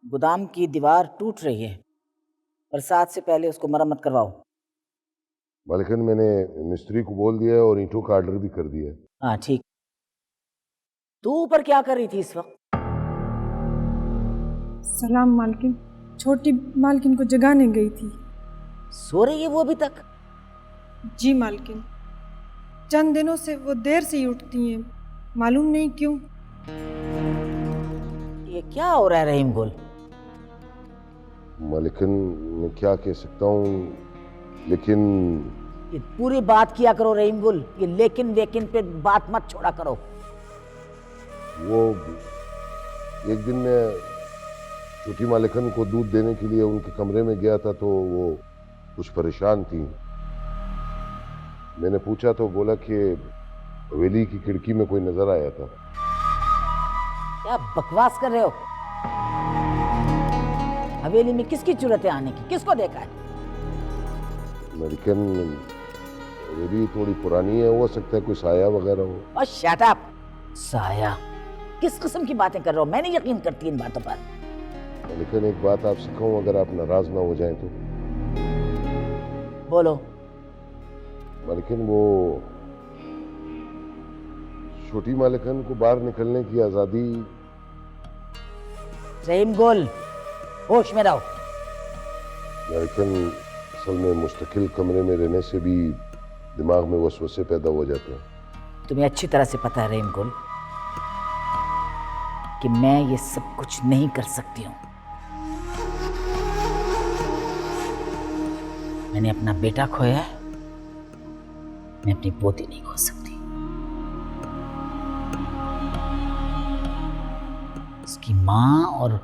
गोदाम की दीवार टूट रही है, बरसात से पहले उसको मरम्मत करवाओ। मालिकन, मैंने मिस्त्री को बोल दिया है और ईंटों का ऑर्डर भी कर दिया है। हाँ ठीक। तू ऊपर क्या कर रही थी इस वक्त? सलाम मालकिन, छोटी मालकिन को जगाने गई थी। सो रही है वो अभी तक? जी मालकिन, चंद दिनों से वो देर से ही उठती हैं, मालूम नहीं क्यों। ये क्या हो रहा है रहीम गुल? मालिकन, मैं क्या कह सकता हूँ, लेकिन ये पूरी बात किया करो रहीम गुल, ये लेकिन वेकिन पे बात मत छोड़ा करो। वो एक दिन मैं छोटी मालिकन को दूध देने के लिए उनके कमरे में गया था तो वो कुछ परेशान थी। मैंने पूछा तो बोला कि हवेली की खिड़की में कोई नजर आया था। क्या बकवास कर रहे हो? हवेली में किसकी जरूरत है आने की? किसको देखा है? मालिकन, हवेली थोड़ी पुरानी है, हो सकता है कोई साया वगैरह हो। और शट अप। साया? किस किस्म की बातें कर रहे हो? मैं नहीं यकीन करती इन बातों पर। लेकिन एक बात आपसे कहूं, अगर आप नाराज ना हो जाएं तो। बोलो। लेकिन वो छोटी मालिकन को बाहर निकलने की आजादी। रहीम गुल, होश में रहो। लेकिन असल में मुस्तकिल कमरे में रहने से भी दिमाग में वसवसे पैदा हो जाते हैं। तुम्हें अच्छी तरह से पता है रहीम गुल कि मैं ये सब कुछ नहीं कर सकती हूं। मैंने अपना बेटा खोया है, मैं अपनी पोती नहीं खो सकती। उसकी मां और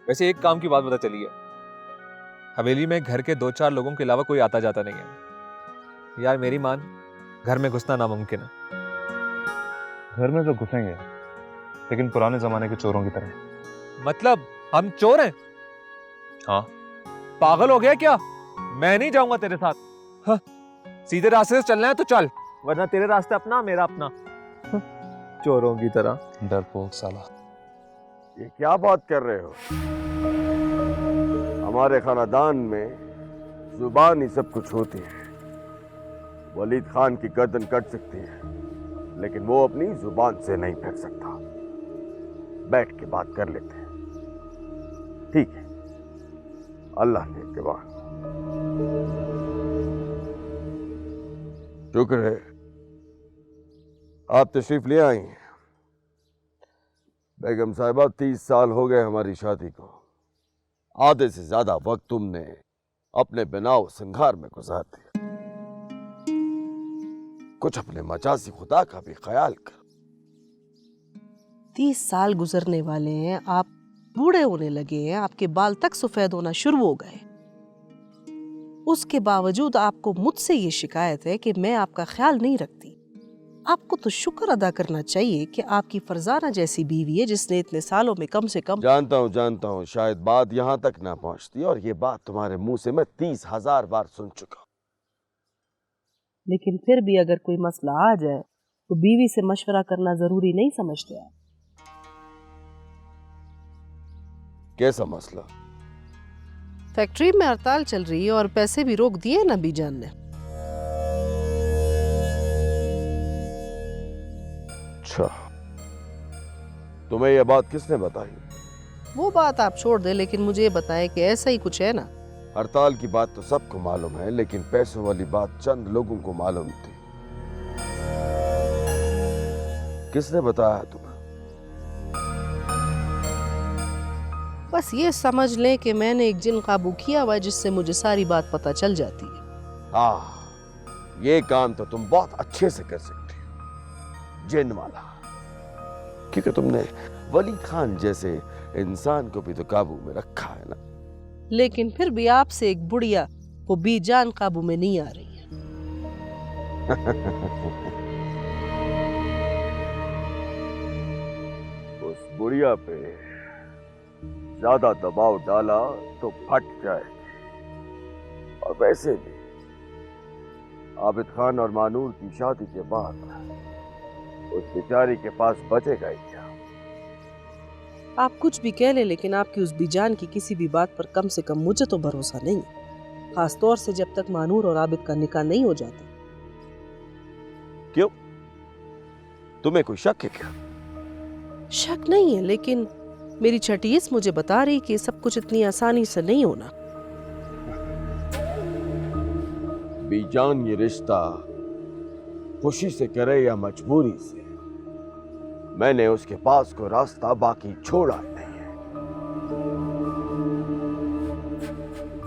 वैसे एक काम की बात पता चली है, हवेली में घर के 2-4 लोगों के अलावा कोई आता जाता नहीं है। यार मेरी मान, घर में घुसना नामुमकिन है। घर में तो घुसेंगे, लेकिन पुराने जमाने के चोरों की तरह। मतलब हम चोर हैं? हाँ। पागल हो गया क्या? मैं नहीं जाऊंगा तेरे साथ। हाँ, सीधे रास्ते से चलना है तो चल, वरना तेरे रास्ते अपना, मेरा अपना। चोरों की तरह। डरपोक साला। ये क्या बात कर रहे हो? हमारे खानदान में जुबान ही सब कुछ होती है। वलीद खान की गर्दन कट सकती है, लेकिन वो अपनी जुबान से नहीं फेंक सकता। बैठ के बात कर लेते हैं, ठीक है? अल्लाह ने के बाद शुक्र है आप तशरीफ ले आई हैं। बेगम साहिबा, 30 साल हो गए हमारी शादी को। आधे से ज्यादा वक्त तुमने अपने बनाव संघार में गुजार दिया। कुछ अपने मजाजी खुदा का भी ख्याल कर। 30 साल गुजरने वाले हैं, आप बूढ़े होने लगे हैं, आपके बाल तक सफेद होना शुरू हो गए। उसके बावजूद आपको मुझसे ये शिकायत है कि मैं आपका ख्याल नहीं रखती। आपको तो शुक्र अदा करना चाहिए कि आपकी फरजाना जैसी बीवी है जिसने इतने सालों में कम से कम। जानता हूँ शायद बात यहाँ तक ना पहुँचती, और ये बात तुम्हारे मुंह से मैं 30,000 बार सुन चुका हूँ। लेकिन फिर भी अगर कोई मसला आ जाए तो बीवी से मशवरा करना जरूरी नहीं समझते आप? कैसा मसला? फैक्ट्री में हड़ताल चल रही है और पैसे भी रोक दिए ना बीजान ने। अच्छा, तुम्हें यह बात किसने बताई? वो बात आप छोड़ दे, लेकिन मुझे ये बताएं कि ऐसा ही कुछ है ना? हड़ताल की बात तो सबको मालूम है, लेकिन पैसों वाली बात चंद लोगों को मालूम थी। किसने बताया तुम्हें? बस ये समझ लें कि मैंने एक जिन काबू किया हुआ है जिससे मुझे सारी बात पता चल जाती है। हाँ, ये काम तो तुम बहुत अच्छे से कर सकती हो, जिन वाला। क्योंकि तुमने वलीद खान जैसे इंसान को भी तो काबू में रखा है ना। लेकिन फिर भी आपसे एक बुढ़िया वो बीजान काबू में नहीं आ रही है। उस बुढ़िया पे ज्यादा दबाव डाला तो फट जाएगी। और वैसे भी आबिद खान और मानूर की शादी के बाद उस बेचारी के पास बचेगा ही क्या? आप कुछ भी कह ले, लेकिन आपकी उस बीजान की किसी भी बात पर कम से कम मुझे तो भरोसा नहीं, खास तौर से जब तक मानूर और आबिद का निकाह नहीं हो जाता। क्यों? तुम्हें कोई शक है क्या? शक नहीं है, लेकिन मेरी छठीस मुझे बता रही कि सब कुछ इतनी आसानी से नहीं होना। बीजान ये रिश्ता खुशी से करे या मजबूरी से, मैंने उसके पास को रास्ता बाकी छोड़ा नहीं है।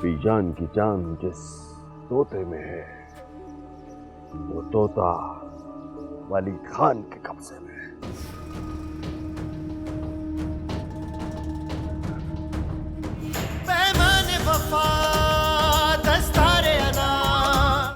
बीजान की जान जिस तोते में है, वो तोता वलीद खान के कब्जे में है।